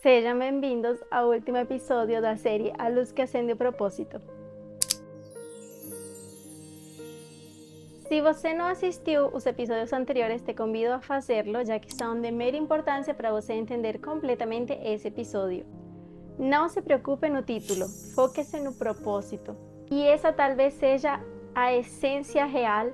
Sejam bem-vindos ao último episódio da série A Luz que Acende o Propósito. Se você não assistiu os episódios anteriores, te convido a fazê-lo, já que são de mera importância para você entender completamente esse episódio. Não se preocupe no título, foque-se no propósito. E essa talvez seja a essência real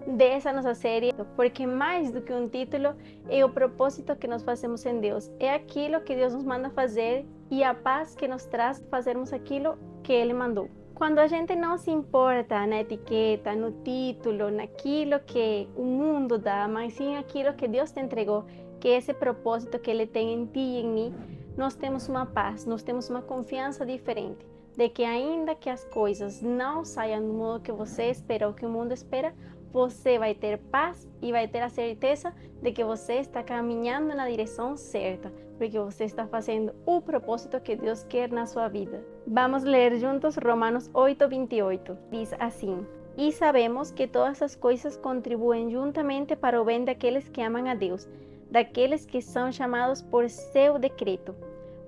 dessa nossa série, porque mais do que um título, é o propósito que nós fazemos em Deus. É aquilo que Deus nos manda fazer e a paz que nos traz fazermos aquilo que Ele mandou. Quando a gente não se importa na etiqueta, no título, naquilo que o mundo dá, mas sim aquilo que Deus te entregou, que é esse propósito que Ele tem em ti e em mim, nós temos uma paz, nós temos uma confiança diferente, de que ainda que as coisas não saiam do modo que você espera ou que o mundo espera, você vai ter paz e vai ter a certeza de que você está caminhando na direção certa, porque você está fazendo o propósito que Deus quer na sua vida. Vamos ler juntos Romanos 8:28. Diz assim: E sabemos que todas as coisas contribuem juntamente para o bem daqueles que amam a Deus, daqueles que são chamados por seu decreto.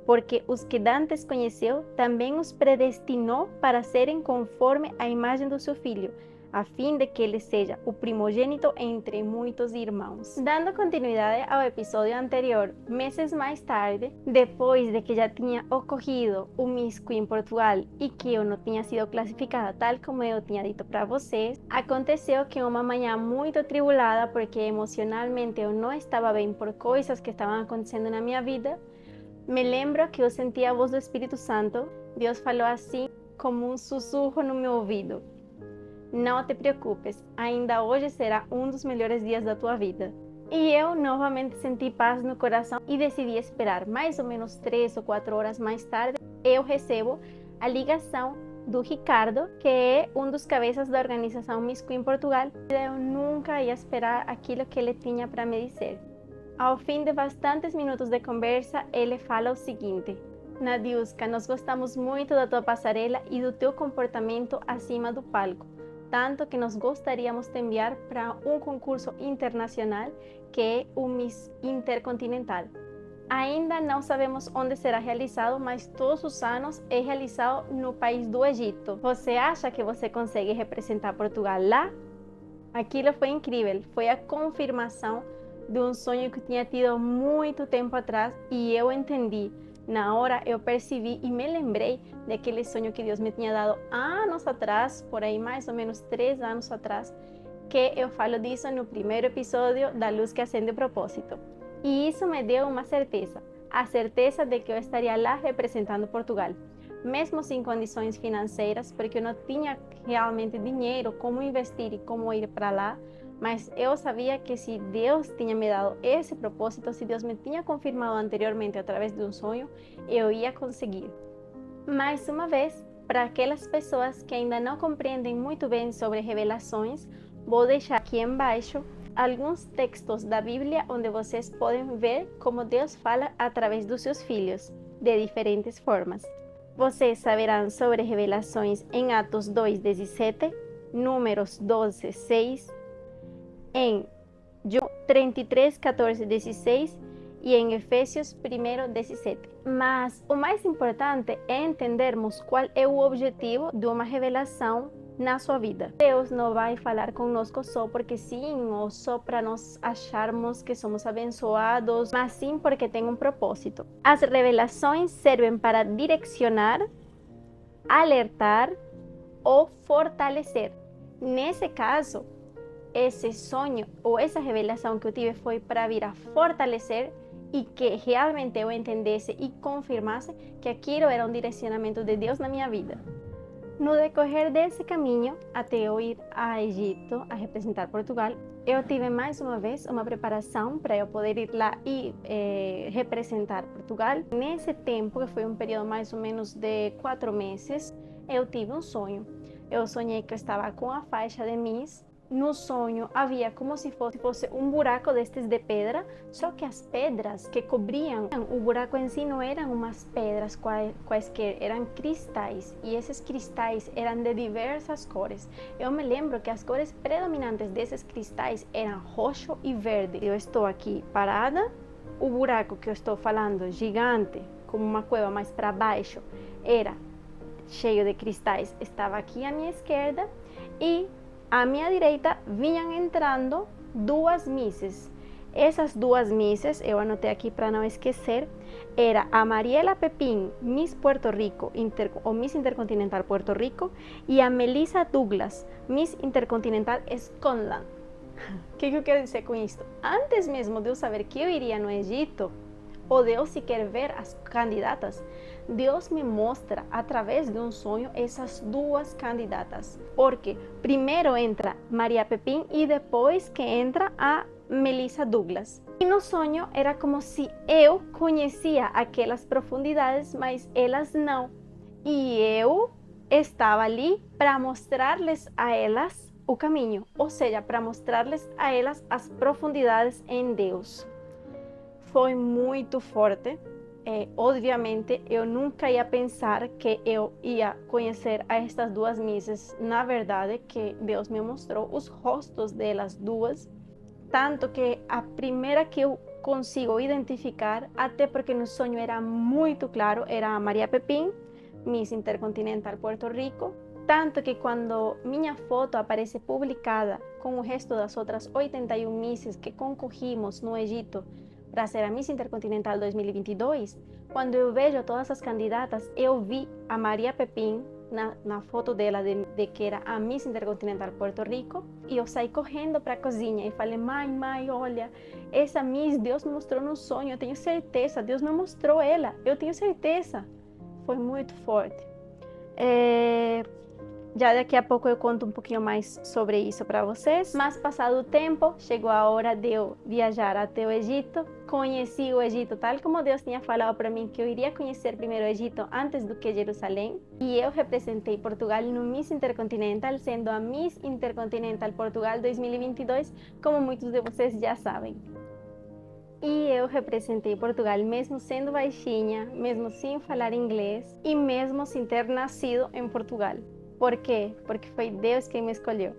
Porque os que dantes conheceu, também os predestinou para serem conforme a imagem do seu Filho, a fim de que ele seja o primogênito entre muitos irmãos. Dando continuidade ao episódio anterior, meses mais tarde, depois de que já tinha ocorrido o Miss Queen Portugal e que eu não tinha sido classificada tal como eu tinha dito para vocês, aconteceu que uma manhã muito atribulada, porque emocionalmente eu não estava bem por coisas que estavam acontecendo na minha vida, me lembro que eu senti a voz do Espírito Santo. Deus falou assim como um sussurro no meu ouvido: não te preocupes, ainda hoje será um dos melhores dias da tua vida. E eu novamente senti paz no coração e decidi esperar. Mais ou menos 3 ou 4 horas mais tarde, eu recebo a ligação do Ricardo, que é um dos cabeças da organização Miss Queen Portugal. Eu nunca ia esperar aquilo que ele tinha para me dizer. Ao fim de bastantes minutos de conversa, ele fala o seguinte: Nadiuska, nós gostamos muito da tua passarela e do teu comportamento acima do palco, tanto que nós gostaríamos de enviar para um concurso internacional que é o Miss Intercontinental. Ainda não sabemos onde será realizado, mas todos os anos é realizado no país do Egito. Você acha que você consegue representar Portugal lá? Aquilo foi incrível, foi a confirmação de um sonho que tinha tido muito tempo atrás e eu entendi. Na hora eu percebi e me lembrei daquele sonho que Deus me tinha dado anos atrás, por aí mais ou menos 3 anos atrás, que eu falo disso no primeiro episódio da Luz que Acende o Propósito. E isso me deu uma certeza, a certeza de que eu estaria lá representando Portugal, mesmo sem condições financeiras, porque eu não tinha realmente dinheiro, como investir e como ir para lá. Mas eu sabia que se Deus tinha me dado esse propósito, se Deus me tinha confirmado anteriormente através de um sonho, eu ia conseguir. Mais uma vez, para aquelas pessoas que ainda não compreendem muito bem sobre revelações, vou deixar aqui embaixo alguns textos da Bíblia onde vocês podem ver como Deus fala através dos seus filhos, de diferentes formas. Vocês saberão sobre revelações em Atos 2:17, Números 12:6, em João 33, 14, 16 e em Efésios 1:17. Mas o mais importante é entendermos qual é o objetivo de uma revelação na sua vida. Deus não vai falar conosco só porque sim, ou só para nós acharmos que somos abençoados, mas sim porque tem um propósito. As revelações servem para direcionar, alertar ou fortalecer. Nesse caso, esse sonho ou essa revelação que eu tive foi para vir a fortalecer e que realmente eu entendesse e confirmasse que aquilo era um direcionamento de Deus na minha vida. No decorrer desse caminho, até eu ir a Egito a representar Portugal, eu tive mais uma vez uma preparação para eu poder ir lá e representar Portugal. Nesse tempo, que foi um período mais ou menos de 4 meses, eu tive um sonho. Eu sonhei que eu estava com a faixa de Miss. No sonho havia como se fosse um buraco destes de pedra, só que as pedras que cobriam o buraco em si não eram umas pedras quaisquer, eram cristais, e esses cristais eram de diversas cores. Eu me lembro que as cores predominantes desses cristais eram roxo e verde. Eu estou aqui parada, o buraco que eu estou falando, gigante, como uma cueva mais para baixo, era cheio de cristais, estava aqui à minha esquerda, e à minha direita vinham entrando duas misses. Essas duas misses, eu anotei aqui para não esquecer, era a Mariela Pepín, Miss Puerto Rico, ou Miss Intercontinental Puerto Rico, e a Melissa Douglas, Miss Intercontinental Scotland. O que eu quero dizer com isto? Antes mesmo de eu saber que eu iria no Egito, ou de eu sequer ver as candidatas, Deus me mostra através de um sonho essas duas candidatas. Porque primeiro entra Maria Pepín e depois que entra a Melissa Douglas. E no sonho era como se eu conhecia aquelas profundidades, mas elas não. E eu estava ali para mostrar-lhes a elas o caminho, ou seja, para mostrar-lhes a elas as profundidades em Deus. Foi muito forte. Obviamente, eu nunca ia pensar que eu ia conhecer a estas duas misses. Na verdade, que Deus me mostrou os rostos delas duas, tanto que a primeira que eu consigo identificar, até porque no sonho era muito claro, era a Maria Pepín, Miss Intercontinental Puerto Rico, tanto que quando minha foto aparece publicada com o resto das outras 81 misses que concorrimos no Egito para ser a Miss Intercontinental 2022, quando eu vejo todas as candidatas, eu vi a Maria Pepín na foto dela de que era a Miss Intercontinental Puerto Rico, e eu saí correndo para a cozinha e falei: mãe, olha, essa Miss Deus me mostrou no sonho, eu tenho certeza, Deus me mostrou ela, eu tenho certeza. Foi muito forte. Já daqui a pouco eu conto um pouquinho mais sobre isso para vocês. Mas passado o tempo, chegou a hora de eu viajar até o Egito. Conheci o Egito tal como Deus tinha falado para mim que eu iria conhecer primeiro o Egito antes do que Jerusalém. E eu representei Portugal no Miss Intercontinental, sendo a Miss Intercontinental Portugal 2022, como muitos de vocês já sabem. E eu representei Portugal mesmo sendo baixinha, mesmo sem falar inglês e mesmo sem ter nascido em Portugal. Por quê? Porque foi Deus quem me escolheu.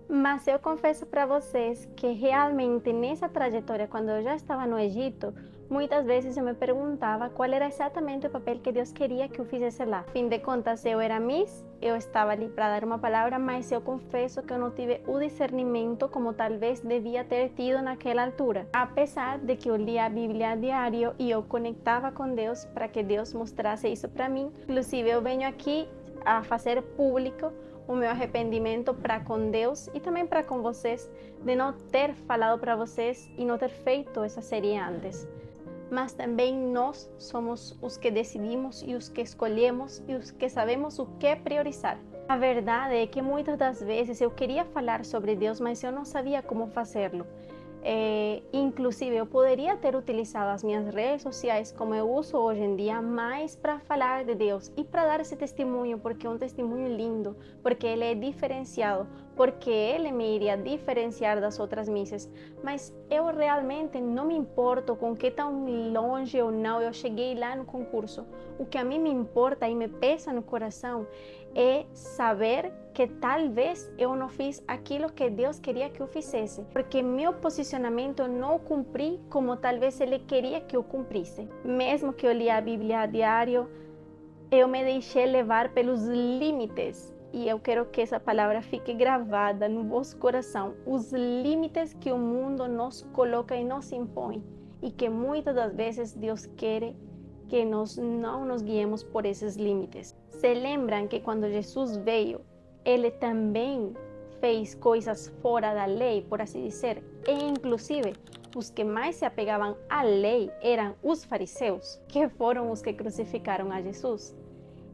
Mas eu confesso para vocês que realmente nessa trajetória, quando eu já estava no Egito, muitas vezes eu me perguntava qual era exatamente o papel que Deus queria que eu fizesse lá. Fim de contas, eu era Miss, eu estava ali para dar uma palavra, mas eu confesso que eu não tive o discernimento como talvez devia ter tido naquela altura. Apesar de que eu lia a Bíblia a diário e eu conectava com Deus para que Deus mostrasse isso para mim. Inclusive, eu venho aqui a fazer público o meu arrependimento para com Deus e também para com vocês de não ter falado para vocês e não ter feito essa série antes. Mas também nós somos os que decidimos e os que escolhemos e os que sabemos o que priorizar. A verdade é que muitas das vezes eu queria falar sobre Deus, mas eu não sabia como fazê-lo. Inclusive, eu poderia ter utilizado as minhas redes sociais como eu uso hoje em dia, mais para falar de Deus e para dar esse testemunho, porque é um testemunho lindo, porque ele é diferenciado, porque ele me iria diferenciar das outras misses. Mas eu realmente não me importo com que tão longe ou não eu cheguei lá no concurso. O que a mim me importa e me pesa no coração é saber que talvez eu não fiz aquilo que Deus queria que eu fizesse, porque meu posicionamento não cumpri como talvez Ele queria que eu cumprisse. Mesmo que eu lia a Bíblia a diário, eu me deixei levar pelos limites. E eu quero que essa palavra fique gravada no vosso coração. Os limites que o mundo nos coloca e nos impõe. E que muitas das vezes Deus quer que nós não nos guiemos por esses limites. Se lembram que quando Jesus veio, Ele também fez coisas fora da lei, por assim dizer. E inclusive, os que mais se apegavam à lei eram os fariseus, que foram os que crucificaram a Jesus.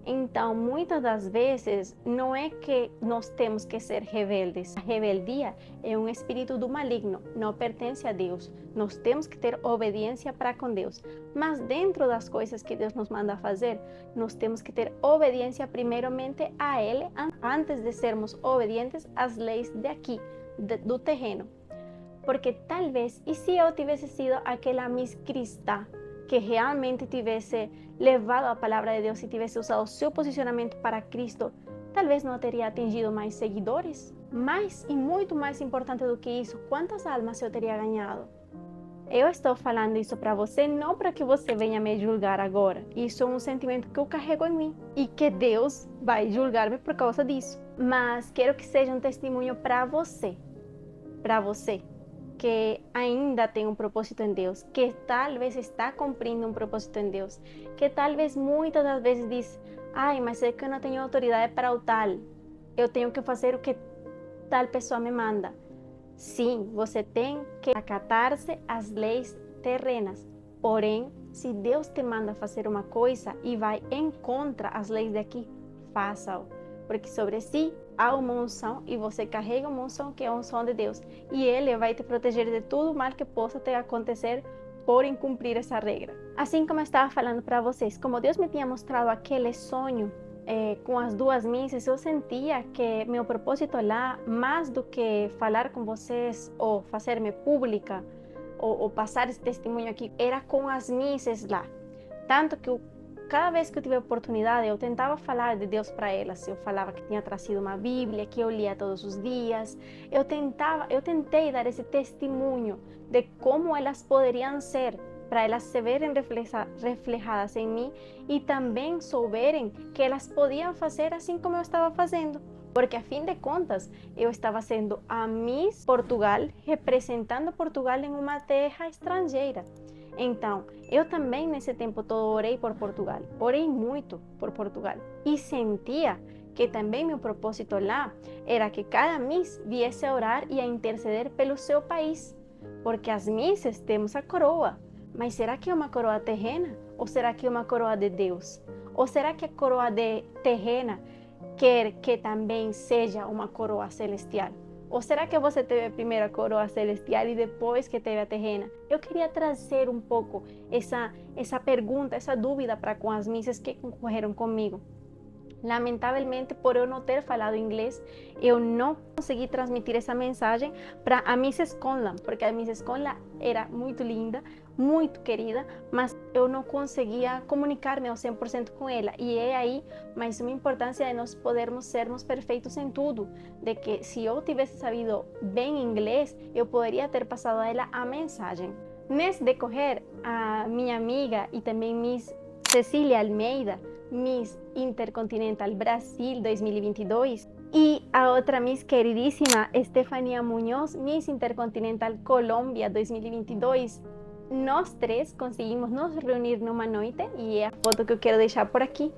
Então, muitas das vezes, não é que nós temos que ser rebeldes. A rebeldia é um espírito do maligno, não pertence a Deus. Nós temos que ter obediência para com Deus. Mas dentro das coisas que Deus nos manda fazer, nós temos que ter obediência primeiramente a Ele, antes de sermos obedientes às leis de aqui, do terreno. Porque talvez, e se eu tivesse sido aquela Miss cristã, que realmente tivesse levado a palavra de Deus e tivesse usado o seu posicionamento para Cristo, talvez não teria atingido mais seguidores. Mais e muito mais importante do que isso, quantas almas eu teria ganhado? Eu estou falando isso para você não para que você venha me julgar agora. Isso é um sentimento que eu carrego em mim e que Deus vai julgar-me por causa disso. Mas quero que seja um testemunho para você que ainda tem um propósito em Deus, que talvez está cumprindo um propósito em Deus, que talvez muitas das vezes diz, ai, mas é que eu não tenho autoridade para o tal, eu tenho que fazer o que tal pessoa me manda. Sim, você tem que acatar-se às leis terrenas. Porém, se Deus te manda fazer uma coisa e vai em contra as leis daqui, faça-o. Porque sobre si há uma unção e você carrega uma unção que é a unção de Deus. E Ele vai te proteger de tudo mal que possa te acontecer por incumprir essa regra. Assim como eu estava falando para vocês, como Deus me tinha mostrado aquele sonho com as duas missas, eu sentia que meu propósito lá, mais do que falar com vocês ou fazer-me pública ou passar esse testemunho aqui, era com as missas lá. Tanto que cada vez que eu tive oportunidade, eu tentava falar de Deus para elas. Eu falava que tinha trazido uma Bíblia, que eu lia todos os dias. Eu tentei dar esse testemunho de como elas poderiam ser, para elas se verem reflejadas em mim e também souberem que elas podiam fazer assim como eu estava fazendo. Porque, a fim de contas, eu estava sendo a Miss Portugal, representando Portugal em uma terra estrangeira. Então, eu também nesse tempo todo orei por Portugal, orei muito por Portugal e sentia que também meu propósito lá era que cada Miss viesse a orar e a interceder pelo seu país, porque as Misses temos a coroa, mas será que é uma coroa terrena ou será que é uma coroa de Deus? Ou será que a coroa terrena quer que também seja uma coroa celestial? Ou será que você teve primeiro a coroa celestial e depois que teve a terrena? Eu queria trazer um pouco essa pergunta, essa dúvida para com as missas que concorreram comigo. Lamentavelmente, por eu não ter falado inglês, eu não consegui transmitir essa mensagem para a Miss Conlan, porque a Miss Conlan era muito linda, muito querida, mas eu não conseguia comunicar-me ao 100% com ela. E é aí mais uma importância de nós podermos sermos perfeitos em tudo, de que se eu tivesse sabido bem inglês, eu poderia ter passado a ela a mensagem. Nesse decorrer, a minha amiga e também Miss Cecília Almeida, Miss Intercontinental Brasil 2022, e a outra Miss queridíssima, Estefania Muñoz, Miss Intercontinental Colômbia 2022, nós três conseguimos nos reunir numa noite, e é a foto que eu quero deixar por aqui.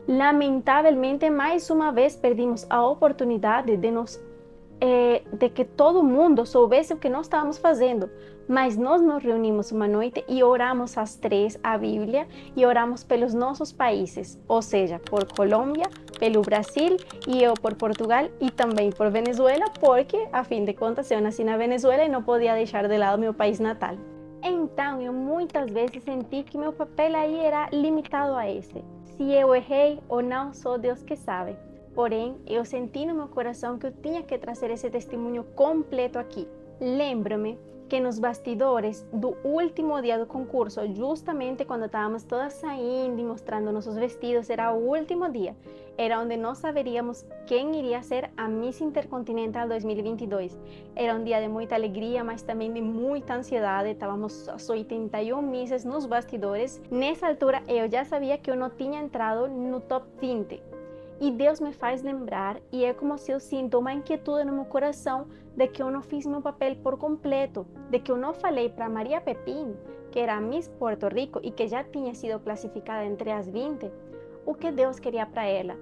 Lamentavelmente, mais uma vez perdimos a oportunidade de que todo mundo soubesse o que nós estávamos fazendo, mas nós nos reunimos uma noite e oramos as três a Bíblia e oramos pelos nossos países, ou seja, por Colômbia, pelo Brasil e eu por Portugal e também por Venezuela, porque, a fim de contas, eu nasci na Venezuela e não podia deixar de lado meu país natal. Então, eu muitas vezes senti que meu papel aí era limitado a esse. Se eu errei ou não, só Deus que sabe. Porém, eu senti no meu coração que eu tinha que trazer esse testemunho completo aqui. Lembro-me que nos bastidores do último dia do concurso, justamente quando estávamos todas saindo e mostrando nossos vestidos, era o último dia. Era onde nós saberíamos quem iria ser a Miss Intercontinental 2022. Era um dia de muita alegria, mas também de muita ansiedade. Estávamos as 81 misses nos bastidores. Nessa altura, eu já sabia que eu não tinha entrado no top 20. E Deus me faz lembrar, e é como se eu sinto uma inquietude no meu coração de que eu não fiz meu papel por completo, de que eu não falei para Maria Pepín, que era a Miss Puerto Rico e que já tinha sido classificada entre as 20, o que Deus queria para ela.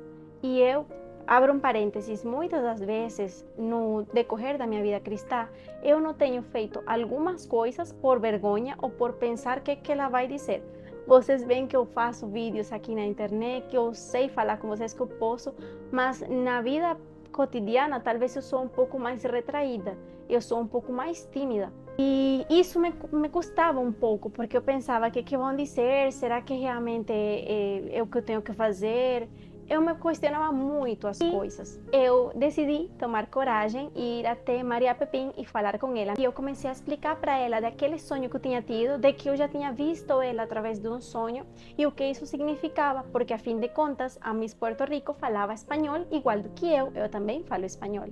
E eu, abro um parênteses, muitas das vezes no decorrer da minha vida cristã, eu não tenho feito algumas coisas por vergonha ou por pensar que ela vai dizer. Vocês veem que eu faço vídeos aqui na internet, que eu sei falar com vocês, que eu posso, mas na vida cotidiana talvez eu sou um pouco mais retraída, eu sou um pouco mais tímida. E isso me custava um pouco, porque eu pensava, que vão dizer? Será que realmente é o que eu tenho que fazer? Eu me questionava muito as coisas. Eu decidi tomar coragem e ir até Maria Pepín e falar com ela. E eu comecei a explicar para ela daquele sonho que eu tinha tido, de que eu já tinha visto ela através de um sonho e o que isso significava, porque a fim de contas a Miss Puerto Rico falava espanhol igual do que eu também falo espanhol.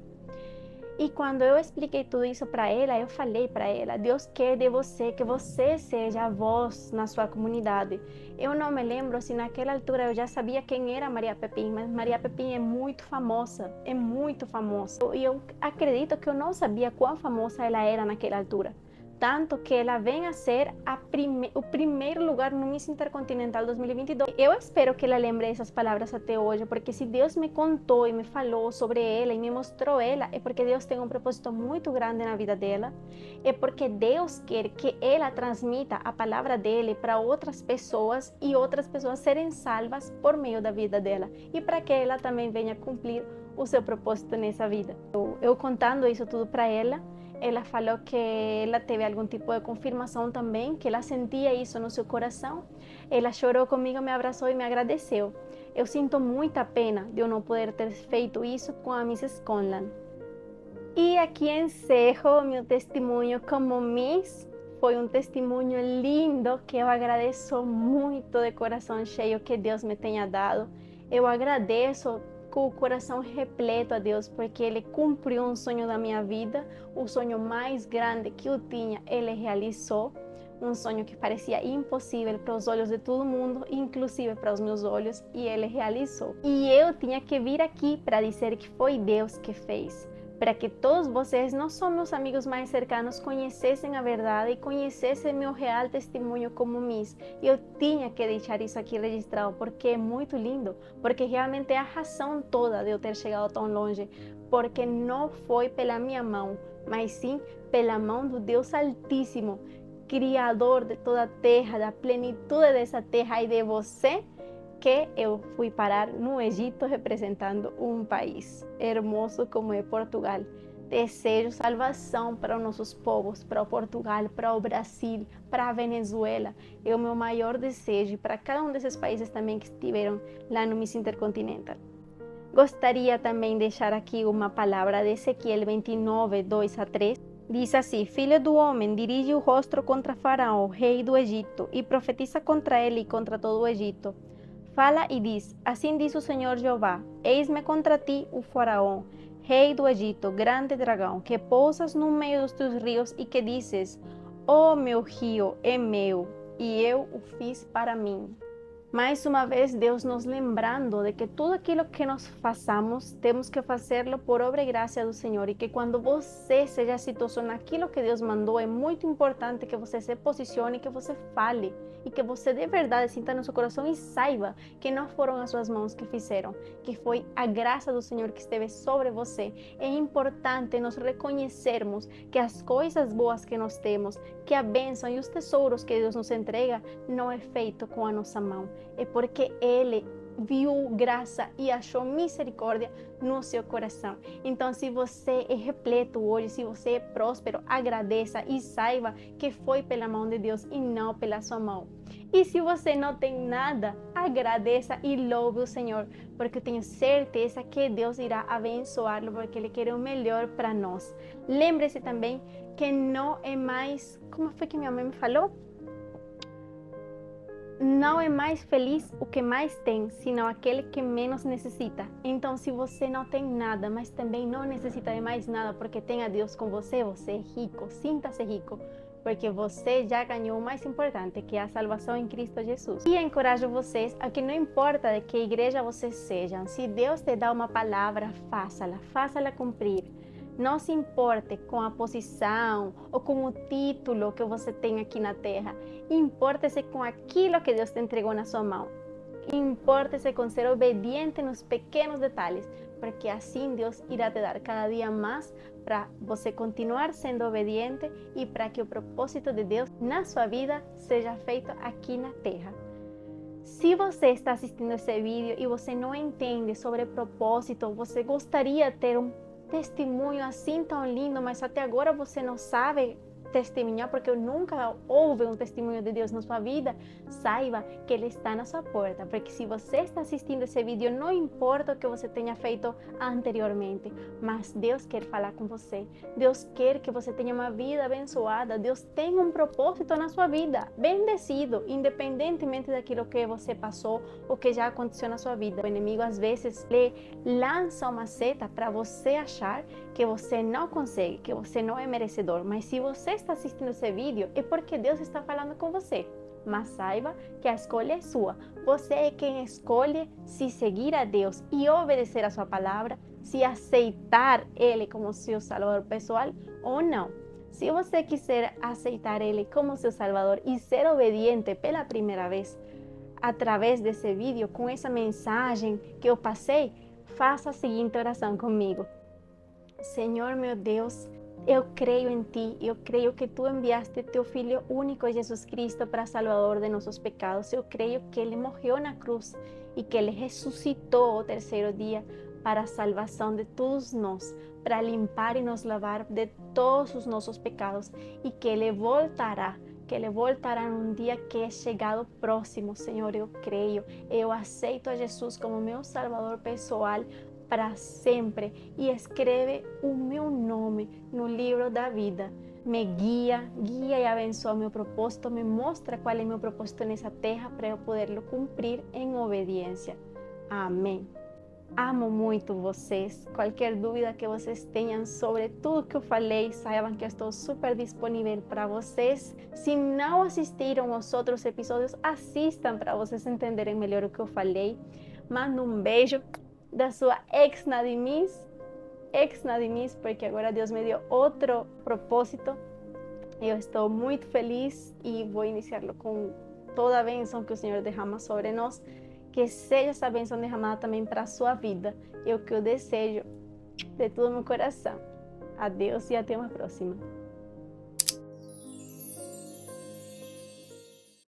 E quando eu expliquei tudo isso para ela, eu falei para ela: Deus quer de você que você seja a voz na sua comunidade. Eu não me lembro se naquela altura eu já sabia quem era Maria Pepin, mas Maria Pepin é muito famosa, é muito famosa. E eu acredito que eu não sabia quão famosa ela era naquela altura. Tanto que ela vem a ser o primeiro lugar no Miss Intercontinental 2022. Eu espero que ela lembre essas palavras até hoje, porque se Deus me contou e me falou sobre ela e me mostrou ela, é porque Deus tem um propósito muito grande na vida dela, é porque Deus quer que ela transmita a palavra dele para outras pessoas e outras pessoas serem salvas por meio da vida dela e para que ela também venha cumprir o seu propósito nessa vida. Eu contando isso tudo para ela, ela falou que ela teve algum tipo de confirmação também, que ela sentia isso no seu coração. Ela chorou comigo, me abraçou e me agradeceu. Eu sinto muita pena de eu não poder ter feito isso com a Miss Scotland. E aqui encerro meu testemunho como Miss. Foi um testemunho lindo que eu agradeço muito de coração cheio que Deus me tenha dado. Eu agradeço com o coração repleto a Deus, porque Ele cumpriu um sonho da minha vida, o sonho mais grande que eu tinha, Ele realizou. Um sonho que parecia impossível para os olhos de todo mundo, inclusive para os meus olhos, e Ele realizou. E eu tinha que vir aqui para dizer que foi Deus que fez, para que todos vocês, não só meus amigos mais cercanos, conhecessem a verdade e conhecessem meu real testemunho como Miss. E eu tinha que deixar isso aqui registrado, porque é muito lindo, porque realmente é a razão toda de eu ter chegado tão longe, porque não foi pela minha mão, mas sim pela mão do Deus Altíssimo, Criador de toda a terra, da plenitude dessa terra e de você, que eu fui parar no Egito representando um país hermoso como é Portugal. Desejo salvação para os nossos povos, para o Portugal, para o Brasil, para a Venezuela. É o meu maior desejo e para cada um desses países também que estiveram lá no Miss Intercontinental. Gostaria também de deixar aqui uma palavra de Ezequiel 29, 2 a 3. Diz assim: Filho do homem, dirige o rosto contra Faraó, rei do Egito, e profetiza contra ele e contra todo o Egito. Fala e diz: Assim diz o Senhor Jeová: Eis-me contra ti, o Faraó, rei do Egito, grande dragão, que pousas no meio dos teus rios e que dizes: Oh, meu rio é meu, e eu o fiz para mim. Mais uma vez, Deus nos lembrando de que tudo aquilo que nós façamos, temos que fazê-lo por obra e graça do Senhor, e que quando você seja exitoso naquilo que Deus mandou, é muito importante que você se posicione, que você fale, e que você de verdade sinta no seu coração e saiba que não foram as suas mãos que fizeram, que foi a graça do Senhor que esteve sobre você. É importante nós reconhecermos que as coisas boas que nós temos, que a bênção e os tesouros que Deus nos entrega, não é feito com a nossa mão. É porque Ele viu graça e achou misericórdia no seu coração. Então, se você é repleto hoje, se você é próspero, agradeça e saiba que foi pela mão de Deus e não pela sua mão. E se você não tem nada, agradeça e louve o Senhor, porque eu tenho certeza que Deus irá abençoá-lo, porque Ele quer o melhor para nós. Lembre-se também que não é mais, como foi que minha mãe me falou? Não é mais feliz o que mais tem, senão aquele que menos necessita. Então, se você não tem nada, mas também não necessita de mais nada, porque tem a Deus com você, você é rico, sinta-se rico, porque você já ganhou o mais importante, que é a salvação em Cristo Jesus. E encorajo vocês a que não importa de que igreja vocês sejam, se Deus te dá uma palavra, faça-la cumprir. Não se importe com a posição ou com o título que você tem aqui na terra. Importe-se com aquilo que Deus te entregou na sua mão. Importe-se com ser obediente nos pequenos detalhes, porque assim Deus irá te dar cada dia mais para você continuar sendo obediente e para que o propósito de Deus na sua vida seja feito aqui na terra. Se você está assistindo esse vídeo e você não entende sobre propósito, você gostaria de ter um testemunho assim tão lindo, mas até agora você não sabe testemunhar, porque nunca houve um testemunho de Deus na sua vida, saiba que Ele está na sua porta, porque se você está assistindo esse vídeo, não importa o que você tenha feito anteriormente, mas Deus quer falar com você, Deus quer que você tenha uma vida abençoada, Deus tem um propósito na sua vida, bendecido, independentemente daquilo que você passou ou que já aconteceu na sua vida. O inimigo às vezes lhe lança uma seta para você achar que você não consegue, que você não é merecedor, mas se você está assistindo esse vídeo é porque Deus está falando com você. Mas saiba que a escolha é sua. Você é quem escolhe se seguir a Deus e obedecer a sua palavra, se aceitar Ele como seu Salvador pessoal ou não. Se você quiser aceitar Ele como seu Salvador e ser obediente pela primeira vez, através desse vídeo, com essa mensagem que eu passei, faça a seguinte oração comigo. Senhor meu Deus, eu creio em Ti, eu creio que Tu enviaste Teu Filho único, Jesus Cristo, para salvador de nossos pecados. Eu creio que Ele morreu na cruz e que Ele ressuscitou ao terceiro dia para a salvação de todos nós, para limpar e nos lavar de todos os nossos pecados e que Ele voltará num dia que é chegado próximo. Senhor, eu creio, eu aceito a Jesus como meu Salvador pessoal para sempre e escreve o meu nome no livro da vida. Me guia e abençoa meu propósito, me mostra qual é meu propósito nessa terra para eu poderlo cumprir em obediência. Amém. Amo muito vocês. Qualquer dúvida que vocês tenham sobre tudo que eu falei, saibam que eu estou super disponível para vocês. Se não assistiram aos outros episódios, assistam para vocês entenderem melhor o que eu falei. Mando um beijo da sua ex-Nadimis, porque agora Deus me deu outro propósito. Eu estou muito feliz e vou iniciá-lo com toda a bênção que o Senhor derrama sobre nós. Que seja essa bênção derramada também para a sua vida. É o que eu desejo de todo meu coração. Adeus e até uma próxima.